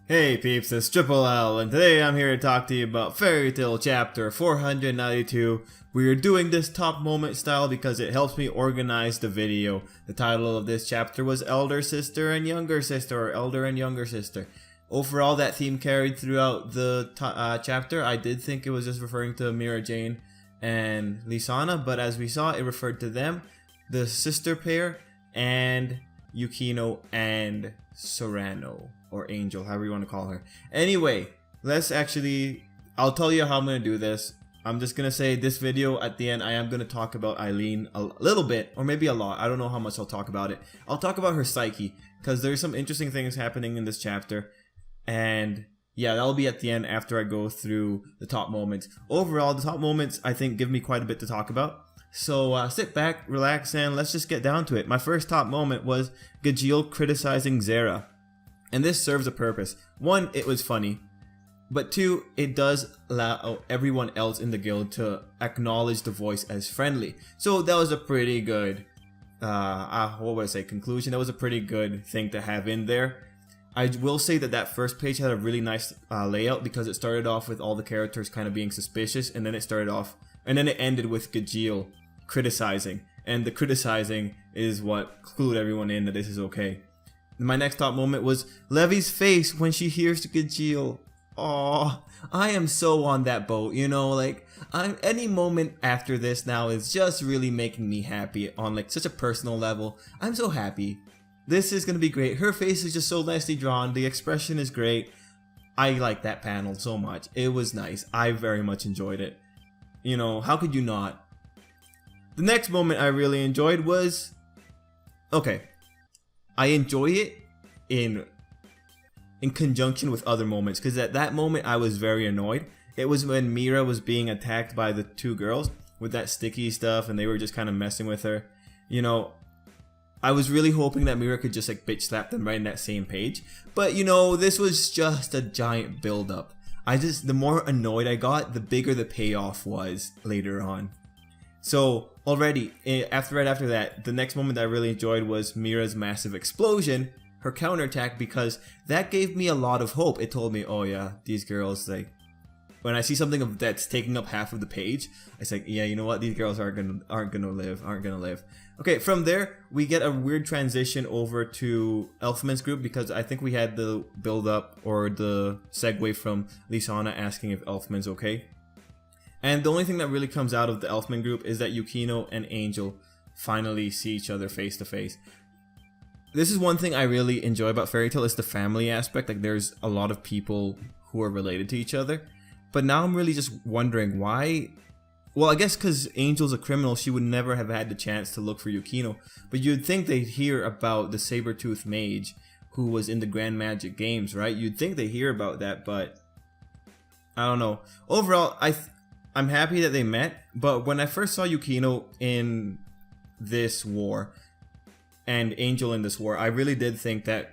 Hey peeps, it's Tripl-L, and today I'm here to talk to you about Fairy Tail Chapter 492. We are doing this top moment style because it helps me organize the video. The title of this chapter was Elder Sister and Younger Sister, or Elder and Younger Sister. Overall, that theme carried throughout the chapter. I did think it was just referring to Mira Jane and Lisana, but as we saw, it referred to them, the sister pair, and Yukino and Serrano, or Angel, however you want to call her. Anyway, I'll tell you how I'm going to do this. I'm just going to say this video at the end, I am going to talk about Eileen a little bit, or maybe a lot. I don't know how much I'll talk about it. I'll talk about her psyche, because there's some interesting things happening in this chapter. And yeah, that'll be at the end after I go through the top moments. Overall, the top moments, I think, give me quite a bit to talk about. So sit back, relax, and let's just get down to it. My first top moment was Gajeel criticizing Zara. And this serves a purpose. One, it was funny. But two, it does allow everyone else in the guild to acknowledge the voice as friendly. So that was a pretty good, conclusion. That was a pretty good thing to have in there. I will say that first page had a really nice layout because it started off with all the characters kind of being suspicious, and then it ended with Gajeel criticizing, and the criticizing is what clued everyone in that this is okay. My next top moment was Levy's face when she hears Gajeel. Aww, I am so on that boat, you know, like any moment after this now is just really making me happy on like such a personal level. I'm so happy. This is gonna be great. Her face is just so nicely drawn. The expression is great. I like that panel so much. It was nice. I very much enjoyed it. You know, how could you not? The next moment I really enjoyed was, okay, I enjoy it in conjunction with other moments, because at that moment I was very annoyed. It was when Mira was being attacked by the two girls with that sticky stuff, and they were just kind of messing with her. You know, I was really hoping that Mira could just like bitch slap them right in that same page, but you know, this was just a giant build up. The more annoyed I got, the bigger the payoff was later on. So already, right after that, the next moment that I really enjoyed was Mira's massive explosion, her counterattack, because that gave me a lot of hope. It told me, oh yeah, these girls, like, when I see something that's taking up half of the page, it's like, yeah, you know what, these girls aren't gonna live. Okay, from there, we get a weird transition over to Elfman's group, because I think we had the build up or the segue from Lisana asking if Elfman's okay. And the only thing that really comes out of the Elfman group is that Yukino and Angel finally see each other face to face. This is one thing I really enjoy about Fairy Tail, is the family aspect. Like, there's a lot of people who are related to each other. But now I'm really just wondering why. Well, I guess because Angel's a criminal, she would never have had the chance to look for Yukino. But you'd think they'd hear about the saber-toothed mage who was in the Grand Magic Games, right? You'd think they'd hear about that, but I don't know. Overall, I'm happy that they met, but when I first saw Yukino in this war and Angel in this war, I really did think that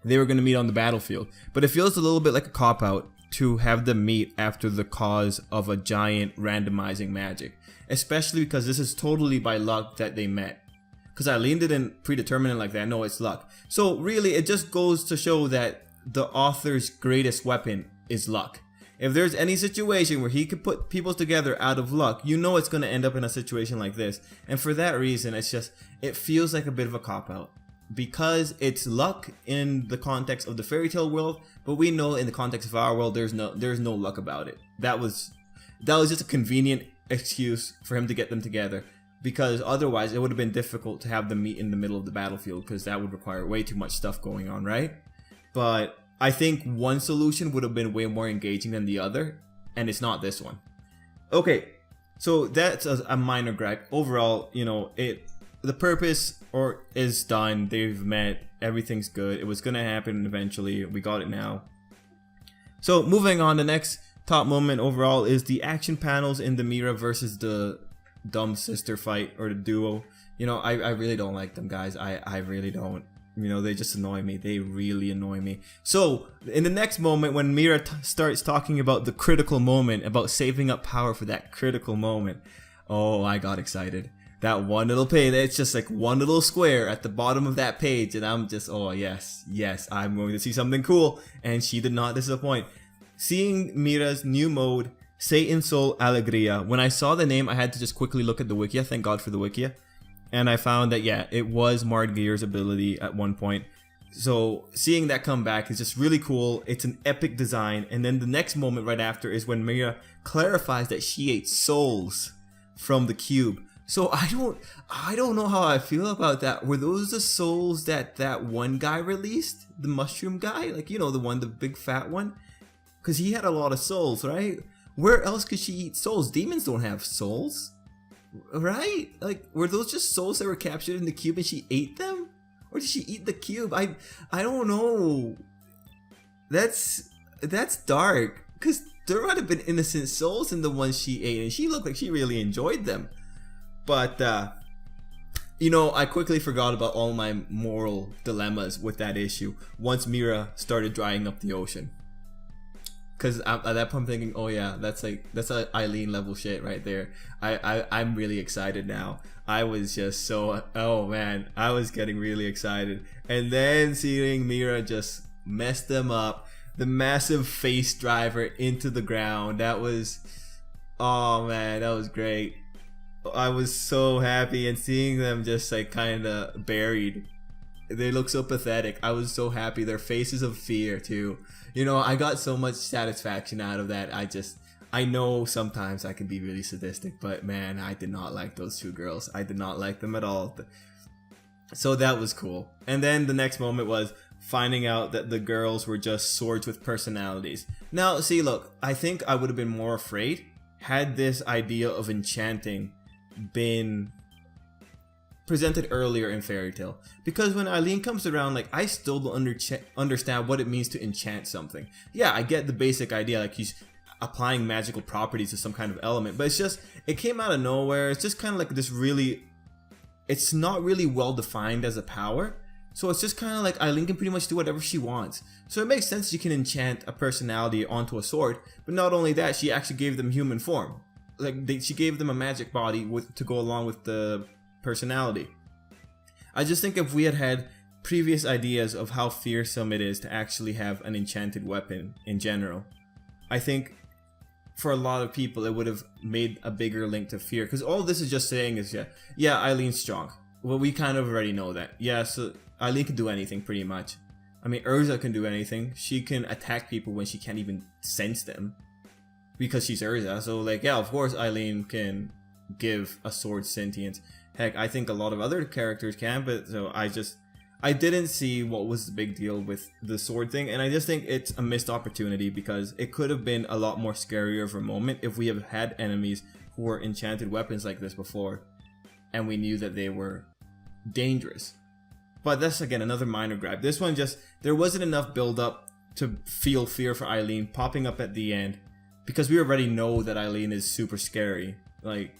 they were going to meet on the battlefield. But it feels a little bit like a cop-out to have them meet after the cause of a giant randomizing magic, especially because this is totally by luck that they met. Because Eileen didn't predetermine it like that. No, it's luck. So really, it just goes to show that the author's greatest weapon is luck. If there's any situation where he could put people together out of luck, you know it's going to end up in a situation like this. And for that reason, it feels like a bit of a cop-out. Because it's luck in the context of the Fairy Tail world, but we know in the context of our world, there's no luck about it. That was just a convenient excuse for him to get them together. Because otherwise, it would have been difficult to have them meet in the middle of the battlefield, because that would require way too much stuff going on, right? But I think one solution would have been way more engaging than the other, and it's not this one. Okay, so that's a minor gripe. Overall, you know, the purpose is done. They've met. Everything's good. It was gonna happen eventually. We got it now. So moving on, the next top moment overall is the action panels in the Mira versus the dumb sister fight, or the duo. You know, I really don't like them, guys. I really don't. You know, they just annoy me. They really annoy me. So, in the next moment, when Mira starts talking about the critical moment, about saving up power for that critical moment, oh, I got excited. that one little page, it's just like one little square at the bottom of that page, and I'm just, oh yes, I'm going to see something cool. And she did not disappoint. Seeing Mira's new mode, Satan Soul Alegria, when I saw the name, I had to just quickly look at the Wikia. Thank God for the Wikia. And I found that, yeah, it was Mardgeir's ability at one point. So seeing that come back is just really cool. It's an epic design. And then the next moment right after is when Mira clarifies that she ate souls from the cube. So I don't know how I feel about that. Were those the souls that one guy released? The mushroom guy? Like, you know, the one, the big fat one? Because he had a lot of souls, right? Where else could she eat souls? Demons don't have souls, right? Like, were those just souls that were captured in the cube and she ate them? Or did she eat the cube? I don't know. That's dark. Because there might have been innocent souls in the ones she ate, and she looked like she really enjoyed them. But, you know, I quickly forgot about all my moral dilemmas with that issue once Mira started drying up the ocean. Because at that point I'm thinking, oh yeah, that's a Eileen level shit right there. I'm really excited now. I was just so, oh man, I was getting really excited. And then seeing Mira just mess them up. The massive face driver into the ground. That was, oh man, that was great. I was so happy, and seeing them just like kind of buried. They look so pathetic. I was so happy. Their faces of fear too. You know, I got so much satisfaction out of that. I know sometimes I can be really sadistic, but man, I did not like those two girls. I did not like them at all. So that was cool. And then the next moment was finding out that the girls were just swords with personalities. Now, see, look, I think I would have been more afraid had this idea of enchanting been presented earlier in Fairy Tail, because when Eileen comes around, like, I still don't understand what it means to enchant something. Yeah, I get the basic idea, like he's applying magical properties to some kind of element, but it's just, it came out of nowhere. It's just kind of like this really, it's not really well defined as a power, so it's just kind of like Eileen can pretty much do whatever she wants. So it makes sense she can enchant a personality onto a sword, but not only that, she actually gave them human form. Like, she gave them a magic body to go along with the personality. I just think if we had previous ideas of how fearsome it is to actually have an enchanted weapon in general, I think for a lot of people it would have made a bigger link to fear, because all this is just saying is, yeah, Eileen's strong. Well, we kind of already know that. Yeah, so Eileen can do anything pretty much. I mean, Urza can do anything. She can attack people when she can't even sense them, because she's Urza. So like, yeah, of course Eileen can give a sword sentience. Heck, I think a lot of other characters can, but so I didn't see what was the big deal with the sword thing, and I just think it's a missed opportunity, because it could have been a lot more scarier of a moment if we have had enemies who were enchanted weapons like this before, and we knew that they were dangerous. But that's, again, another minor gripe. This one just, there wasn't enough build up to feel fear for Eileen popping up at the end, because we already know that Eileen is super scary. Like,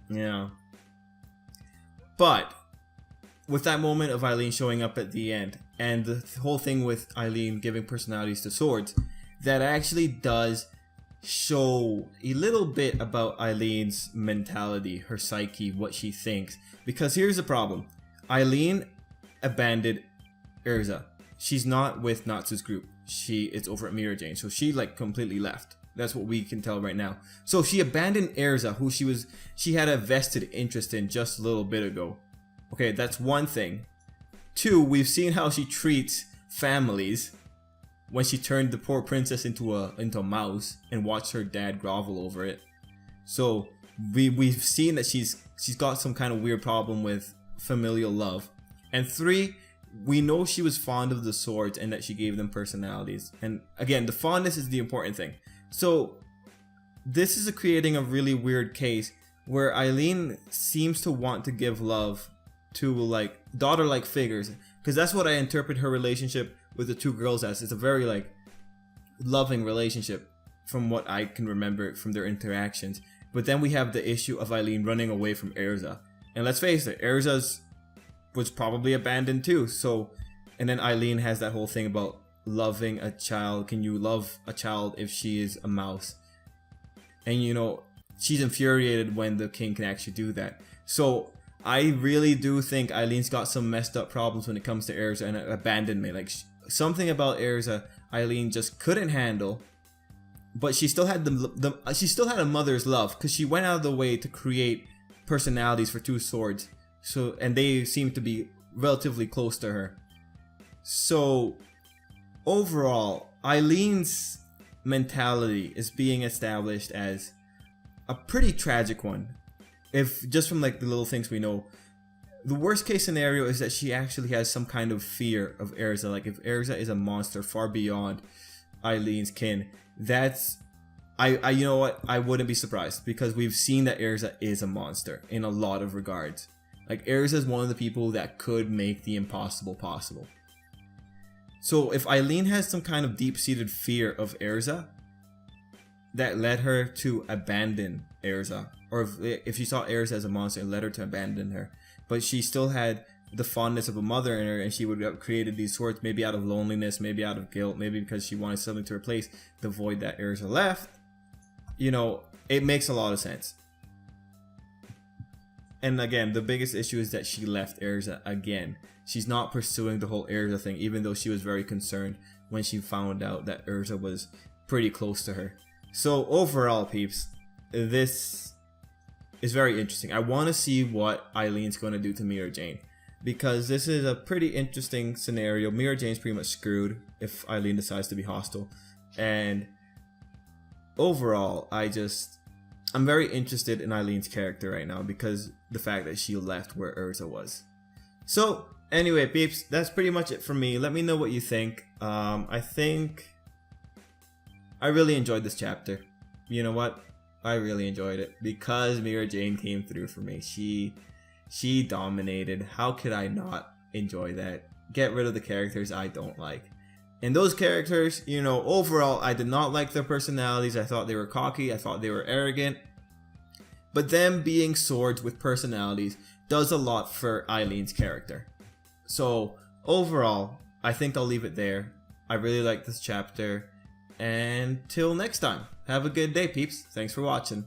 yeah. But with that moment of Eileen showing up at the end, and the whole thing with Eileen giving personalities to swords, that actually does show a little bit about Eileen's mentality, her psyche, what she thinks. Because here's the problem. Eileen abandoned Urza. She's not with Natsu's group. It's over at Mira Jane. So she like completely left. That's what we can tell right now. So she abandoned Urza, who she had a vested interest in just a little bit ago. Okay, that's one thing. Two, we've seen how she treats families when she turned the poor princess into a mouse and watched her dad grovel over it. So we've seen that she's got some kind of weird problem with familial love. And three, we know she was fond of the swords and that she gave them personalities. And again, the fondness is the important thing. So this is creating a really weird case where Eileen seems to want to give love to like daughter-like figures, because that's what I interpret her relationship with the two girls as. It's a very like loving relationship from what I can remember from their interactions. But then we have the issue of Eileen running away from Urza, and let's face it, Urza's was probably abandoned too. So, and then Eileen has that whole thing about loving a child. Can you love a child if she is a mouse? And you know, she's infuriated when the king can actually do that. So I really do think Eileen's got some messed up problems when it comes to Erza and abandonment. Like something about Erza, Eileen just couldn't handle, but she still had she still had a mother's love because she went out of the way to create personalities for two swords. So and they seem to be relatively close to her. So overall, Eileen's mentality is being established as a pretty tragic one. If just from like the little things we know, the worst case scenario is that she actually has some kind of fear of Erza. Like if Erza is a monster far beyond Eileen's kin, that's I you know what, I wouldn't be surprised because we've seen that Erza is a monster in a lot of regards. Like Erza is one of the people that could make the impossible possible. So if Eileen has some kind of deep-seated fear of Erza that led her to abandon Erza, or if she saw Erza as a monster, it led her to abandon her, but she still had the fondness of a mother in her, and she would have created these swords maybe out of loneliness, maybe out of guilt, maybe because she wanted something to replace the void that Erza left, you know, it makes a lot of sense. And again, the biggest issue is that she left Erza again. She's not pursuing the whole Erza thing, even though she was very concerned when she found out that Erza was pretty close to her. So overall, peeps, this is very interesting. I want to see what Eileen's going to do to Mira Jane, because this is a pretty interesting scenario. Mira Jane's pretty much screwed if Eileen decides to be hostile. And overall, I'm very interested in Eileen's character right now because the fact that she left where Erza was. So anyway, peeps, that's pretty much it for me. Let me know what you think. I think I really enjoyed this chapter. You know what? I really enjoyed it because Mira Jane came through for me. She dominated. How could I not enjoy that? Get rid of the characters I don't like. And those characters, you know, overall, I did not like their personalities. I thought they were cocky. I thought they were arrogant. But them being swords with personalities does a lot for Eileen's character. So overall, I think I'll leave it there. I really like this chapter. And till next time, have a good day, peeps. Thanks for watching.